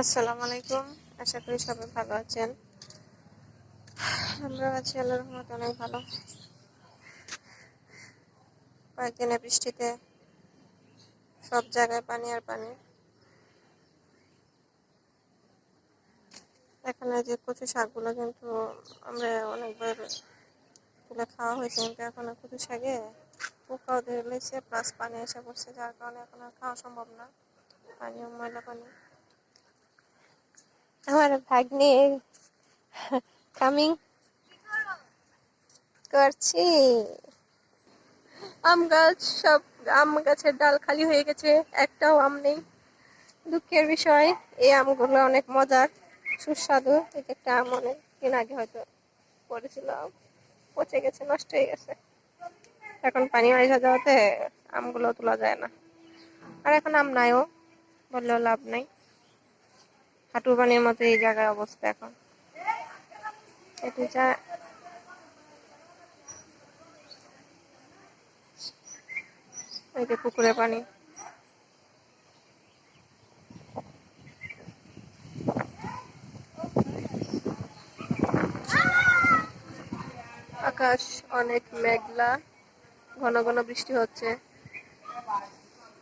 আসসালামু আলাইকুম। আশা করি সবাই ভালো আছেন। আমরা আছি আল্লাহর রহমতে অনেক ভালো। কয়েকদিনের বৃষ্টিতে সব জায়গায় পানি আর পানি। এখানে যে কচু শাকগুলো কিন্তু আমরা অনেকবার তুলে খাওয়া হয়েছে, কিন্তু এখন আর কচু শাকে পোকাও ধরেছে, প্লাস পানি এসে পড়ছে, যার কারণে এখন আর খাওয়া সম্ভব না। পানিও ময়লা পানি। আমার ভাগ্নে কামিং করছি। আম গাছ সব, আম গাছের ডাল খালি হয়ে গেছে, একটাও আম নেই। দুঃখের বিষয়। এই আমগুলো অনেক মজার, সুস্বাদু। এটা একটা আম অনেক দিন আগে হয়তো পড়েছিল, পচে গেছে, নষ্ট হয়ে গেছে। এখন পানি মারিয়ে যাওয়াতে আমগুলো তোলা যায় না। আর এখন আম নাইও বললেও লাভ নাই। হাঁটু পানির মতো এই জায়গায় অবস্থা এখন। এটি যা এই যে পুকুরে পানি। আকাশ অনেক মেঘলা, ঘন ঘন বৃষ্টি হচ্ছে।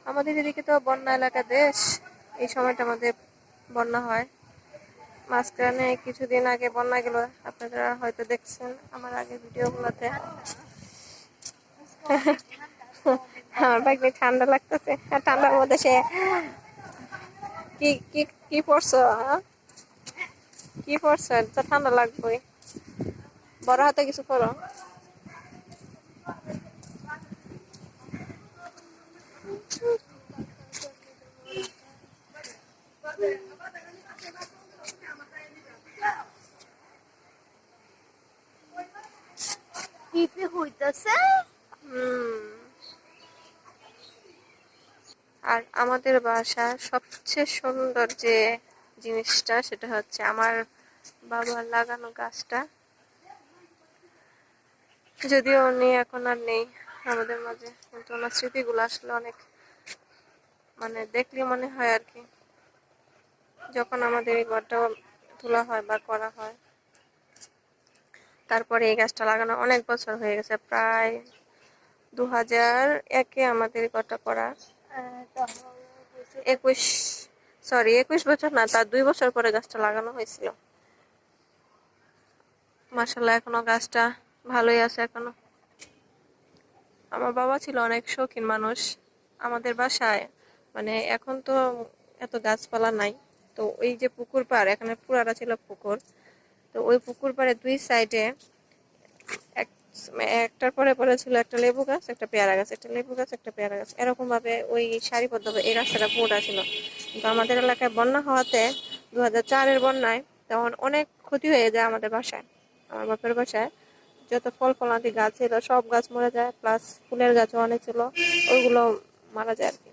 আমাদের এদিকে তো বন্যা এলাকা দেশ, এই সময়টা আমাদের বন্যা হয়। মাঝখানে কিছুদিন আগে বন্যা গেল, আপনারা হয়তো দেখছেন আমার আগের ভিডিওগুলোতে। আমার ভাগ্নে ঠান্ডা লাগতেছে, আর ঠান্ডার মধ্যে সে কি কি কি পড়ছো, কি পড়ছো? তো ঠান্ডা লাগবেই, বড় হাতে কিছু করো। হইতেছে। আর আমাদের বাসার সবচেয়ে সুন্দর যে জিনিসটা, সেটা হচ্ছে আমার বাবার লাগানো গাছটা। যদিও উনি এখন আর নেই আমাদের মাঝে, কিন্তু ওনার স্মৃতিগুলো আসলে অনেক, মানে দেখলে মনে হয় আর কি, যখন আমাদের এই ঘরটা তোলা হয় বা করা হয়। তারপরে এই গাছটা লাগানো অনেক বছর হয়ে গেছে, প্রায় 2001-এ আমাদের ঘরটা করা। 21 বছর না, তার 2 বছর পরে গাছটা লাগানো হয়েছিল। মাশাআল্লাহ, এখনো গাছটা ভালোই আছে এখনো। আমার বাবা ছিল অনেক শৌখিন মানুষ। আমাদের বাসায় মানে এখন তো এত গাছপালা নাই, তো ওই যে পুকুর পাড়, এখানে পুরাটা ছিল পুকুর, তো ওই পুকুর পাড়ে 2 সাইডে একটার পরে পরে ছিল একটা লেবু গাছ, একটা পেয়ারা গাছ, একটা লেবু গাছ, একটা পেয়ারা গাছ, এরকম ভাবে ওই সারিবদ্ধ এই রাস্তাটা পুরোটা ছিল। কিন্তু আমাদের এলাকায় বন্যা হওয়াতে, 2004-এর বন্যায় তখন অনেক ক্ষতি হয়ে যায় আমাদের বাসায়, আমার বাপের বাসায়। যত ফল ফলাদি গাছ ছিল সব গাছ মরে যায়, প্লাস ফুলের গাছও অনেক ছিল, ওইগুলো মারা যায় আর কি।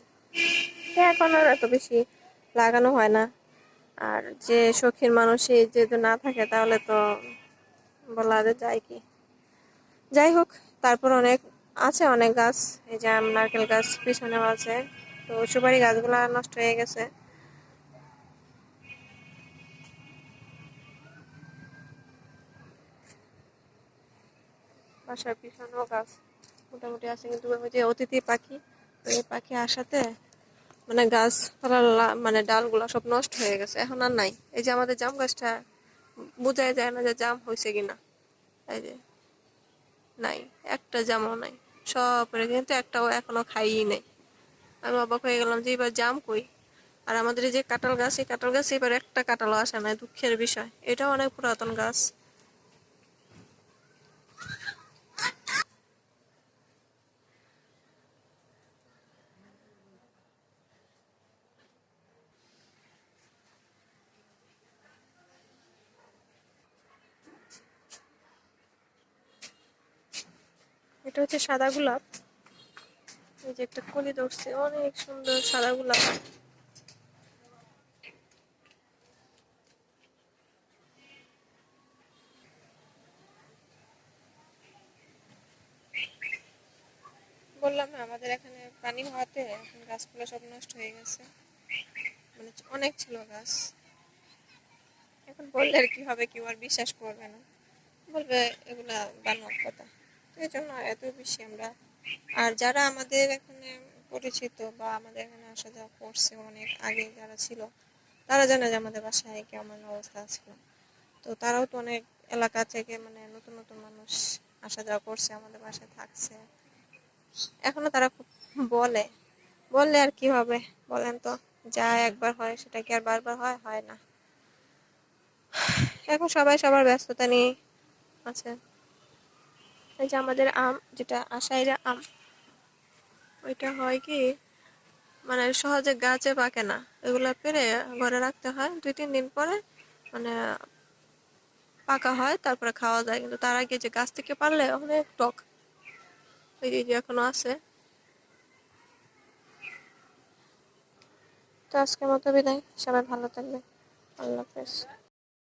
এখন আর এত বেশি লাগানো হয় না। আর যে শৌখিন মানুষ যদি না থাকে, তাহলে তো বলা যায় কি। যাই হোক, তারপর অনেক আছে, অনেক গাছ। এই যে নারকেল গাছ পিছনেও আছে, তো সুপারি গাছগুলা নষ্ট হয়ে গেছে। বাসার পিছনেও গাছ মোটামুটি আছে, কিন্তু ওই যে অতিথি পাখি, এই পাখি আসাতে মানে গাছপালা মানে ডালগুলা সব নষ্ট হয়ে গেছে, এখন আর নাই। এই যে আমাদের জাম গাছটা, বোঝাই যায় না যে জাম হয়েছে কিনা। এই যে নাই, একটা জামও নাই, সব কিন্তু একটাও এখনো খাইই নাই। আমি অবাক হয়ে গেলাম যে এবার জাম কই। আর আমাদের এই যে কাঁঠাল গাছ, এই কাঁঠাল গাছ এবার একটা কাঁঠালও আসে নাই, দুঃখের বিষয়। এটাও অনেক পুরাতন গাছ। এটা হচ্ছে সাদা গোলাপ। এই যে একটা কলি ধরছে, অনেক সুন্দর সাদা গোলাপ। বললাম না, আমাদের এখানে পানি হওয়াতে এখন গাছগুলো সব নষ্ট হয়ে গেছে। মানে অনেক ছিল গাছ, এখন বললে আর কি হবে, কেউ আর বিশ্বাস করবে না, বলবে এগুলা বানোয়াট কথা। তো এই জন্য এত বেশি আমরা, আর যারা আমাদের এখানে পরিচিত বা আমাদের এখানে আসা যাওয়া করছে অনেক আগে যারা ছিল, তারা জানে যে আমাদের বাসায় কেমন অবস্থা ছিল। তো তারাও তো অনেক এলাকা থেকে মানে নতুন নতুন মানুষ আসা যাওয়া করছে, আমাদের বাসায় থাকছে। এখনো তারা খুব বলে, বললে আর কি হবে বলেন তো? যা একবার হয় সেটা কি আর বারবার হয়? হয় না। এখন সবাই সবার ব্যস্ততা নিয়ে আছে। এই যে আমাদের আম, যেটা আশাইরা আম, ওইটা হয় কি মানে সহজে গাছে পাকে না, এগুলা পেরে ঘরে রাখতে হয়, 2-3 দিন পরে মানে পাকা হয়, তারপরে খাওয়া যায়। কিন্তু তার আগে যে গাছ থেকে পারলে অনেক টক। এই যে এখনো আছে। তো আজকের মতো বিদায়, সবাই ভালো থাকবে, আল্লাহ হাফেজ।